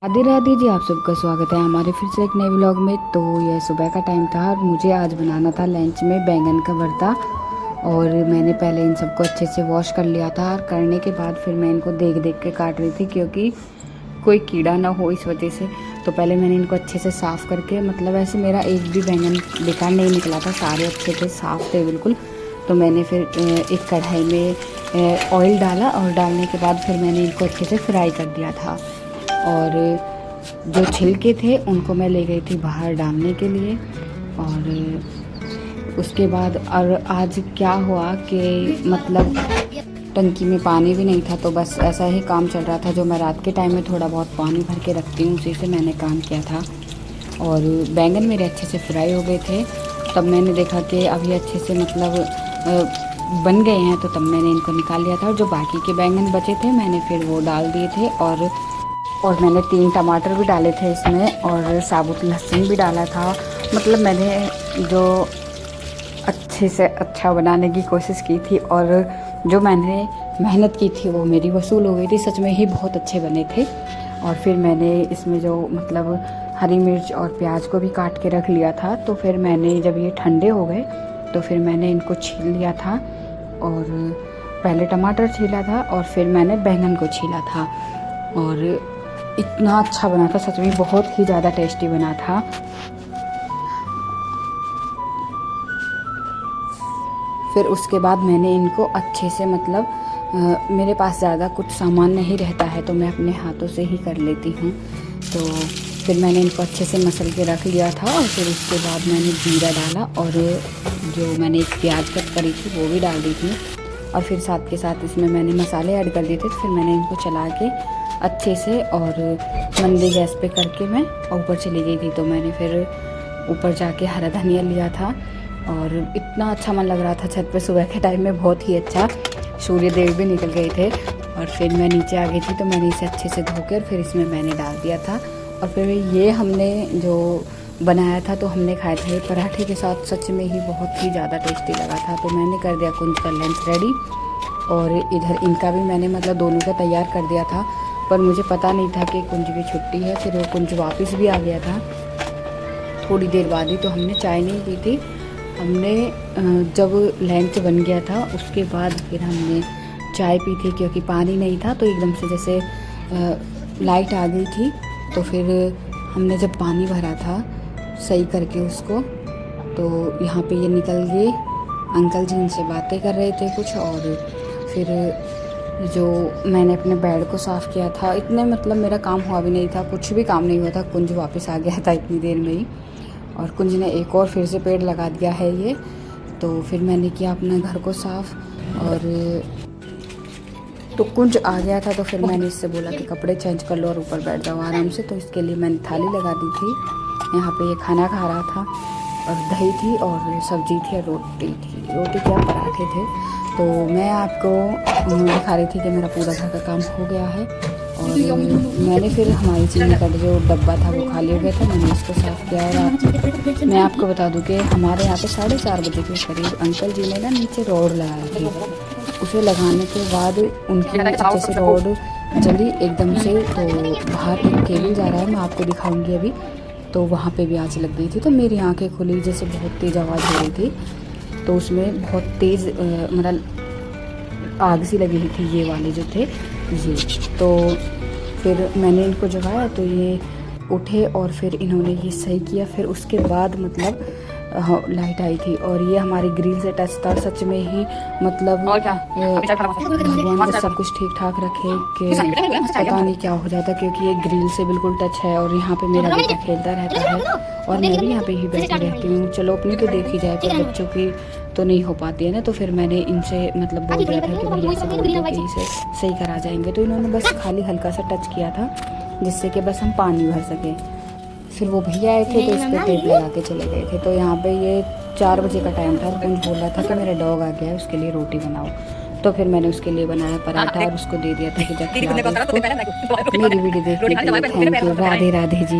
राधे राधे जी। आप सबका स्वागत है हमारे फिर से एक नए व्लॉग में। तो यह सुबह का टाइम था और मुझे आज बनाना था लंच में बैंगन का भरता। और मैंने पहले इन सबको अच्छे से वॉश कर लिया था और करने के बाद फिर मैं इनको देख देख के काट रही थी क्योंकि कोई कीड़ा ना हो इस वजह से। तो पहले मैंने इनको अच्छे से साफ़ करके, मतलब ऐसे मेरा एक भी बैंगन बेकार नहीं निकला था, सारे अच्छे थे, साफ़ थे बिल्कुल। तो मैंने फिर एक कढ़ाई में ऑयल डाला और डालने के बाद फिर मैंने इनको अच्छे से फ्राई कर दिया था। और जो छिलके थे उनको मैं ले गई थी बाहर डालने के लिए। और उसके बाद और आज क्या हुआ कि मतलब टंकी में पानी भी नहीं था, तो बस ऐसा ही काम चल रहा था। जो मैं रात के टाइम में थोड़ा बहुत पानी भर के रखती हूँ उसी से मैंने काम किया था। और बैंगन मेरे अच्छे से फ्राई हो गए थे। तब मैंने देखा कि अभी अच्छे से मतलब बन गए हैं, तो तब मैंने इनको निकाल लिया था। और जो बाकी के बैंगन बचे थे मैंने फिर वो डाल दिए थे। और मैंने 3 टमाटर भी डाले थे इसमें और साबुत लहसुन भी डाला था। मतलब मैंने जो अच्छे से अच्छा बनाने की कोशिश की थी और जो मैंने मेहनत की थी वो मेरी वसूल हो गई थी। सच में ही बहुत अच्छे बने थे। और फिर मैंने इसमें जो मतलब हरी मिर्च और प्याज को भी काट के रख लिया था। तो फिर मैंने जब ये ठंडे हो गए तो फिर मैंने इनको छील लिया था। और पहले टमाटर छीला था और फिर मैंने बैंगन को छीला था। और इतना अच्छा बना था, सच में बहुत ही ज़्यादा टेस्टी बना था। फिर उसके बाद मैंने इनको अच्छे से मतलब मेरे पास ज़्यादा कुछ सामान नहीं रहता है तो मैं अपने हाथों से ही कर लेती हूँ। तो फिर मैंने इनको अच्छे से मसल के रख लिया था। और फिर उसके बाद मैंने जीरा डाला और जो मैंने एक प्याज कट करी थी वो भी डाल दी थी। और फिर साथ के साथ इसमें मैंने मसाले ऐड कर दिए थे। फिर मैंने इनको चला के अच्छे से और मंदी गैस पे करके मैं ऊपर चली गई थी। तो मैंने फिर ऊपर जाके हरा धनिया लिया था और इतना अच्छा मन लग रहा था छत पे सुबह के टाइम में, बहुत ही अच्छा। सूर्य देव भी निकल गए थे। और फिर मैं नीचे आ गई थी तो मैंने इसे अच्छे से धोकर फिर इसमें मैंने डाल दिया था। और फिर ये हमने जो बनाया था तो हमने खाया था ये पराठे के साथ। सच में ही बहुत ही ज़्यादा टेस्टी लगा था। तो मैंने कर दिया कुंज का लंच रेडी। और इधर इनका भी मैंने मतलब दोनों का तैयार कर दिया था। पर मुझे पता नहीं था कि कुंज की छुट्टी है। फिर वो कुंज वापस भी आ गया था थोड़ी देर बाद ही। तो हमने चाय नहीं पी थी। हमने जब लंच बन गया था उसके बाद फिर हमने चाय पी थी क्योंकि पानी नहीं था। तो एकदम से जैसे लाइट आ गई थी तो फिर हमने जब पानी भरा था सही करके उसको, तो यहाँ पे ये निकल गए अंकल जी, उनसे बातें कर रहे थे कुछ। और फिर जो मैंने अपने बेड को साफ़ किया था, इतने मतलब मेरा काम हुआ भी नहीं था, कुछ भी काम नहीं हुआ था। कुंज वापस आ गया था इतनी देर में ही। और कुंज ने एक और फिर से पेड़ लगा दिया है ये। तो फिर मैंने किया अपना घर को साफ़। और तो कुंज आ गया था तो फिर मैंने इससे बोला कि कपड़े चेंज कर लो और ऊपर बैठ जाओ आराम से। तो इसके लिए मैंने थाली लगा दी थी। यहाँ पे ये खाना खा रहा था और दही थी और सब्जी थी और रोटी क्या पराठे थे। तो मैं आपको दिखा रही थी कि मेरा पूरा घर का काम हो गया है। और मैंने फिर हमारी चीनी का जो डब्बा था वो खाली हो गया था, मैंने इसको साफ़ किया। और मैं आपको बता दूं कि हमारे यहाँ पे 4:30 बजे के करीब अंकल जी ने ना नीचे रोड लगाई थी। उसे लगाने के बाद उनकी अच्छे से रोड जली एकदम से। तो बाहर एक केबल जा रहा है, मैं आपको दिखाऊंगी अभी। तो वहाँ पे भी आग लग गई थी। तो मेरी आंखें खुली, जैसे बहुत तेज़ आवाज़ हो रही थी। तो उसमें बहुत तेज़ मतलब आग सी लगी हुई थी, ये वाले जो थे ये। तो फिर मैंने इनको जगाया तो ये उठे और फिर इन्होंने ये सही किया। फिर उसके बाद मतलब लाइट आई थी और ये हमारी ग्रिल से टच था। सच में ही मतलब भगवान सब कुछ ठीक ठाक रखे कि पता नहीं क्या हो जाता, क्योंकि ये ग्रिल से बिल्कुल टच है। और यहाँ पे मेरा बेटा खेलता रहता है और मैं भी यहाँ पे ही बैठी रहती हूँ। चलो अपनी तो देखी जाए, पर बच्चों की तो नहीं हो पाती है ना। तो फिर मैंने इनसे मतलब बोल दिया था कि भैया से बोल दो कि इसे सही करा जाएंगे। तो इन्होंने बस खाली हल्का सा टच किया था जिससे कि बस हम पानी भर सकें। फिर वो भैया आए थे तो इस पर टेप लगा के चले गए थे। तो यहाँ पे ये 4 बजे का टाइम था और कुंज बोल रहा था कि मेरा डॉग आ गया है, उसके लिए रोटी बनाओ। तो फिर मैंने उसके लिए बनाया पराठा और उसको दे दिया था कि जब खिला दो उसको। मेरी वीडियो देखने के लिए thank you. Radhe Radhe ji.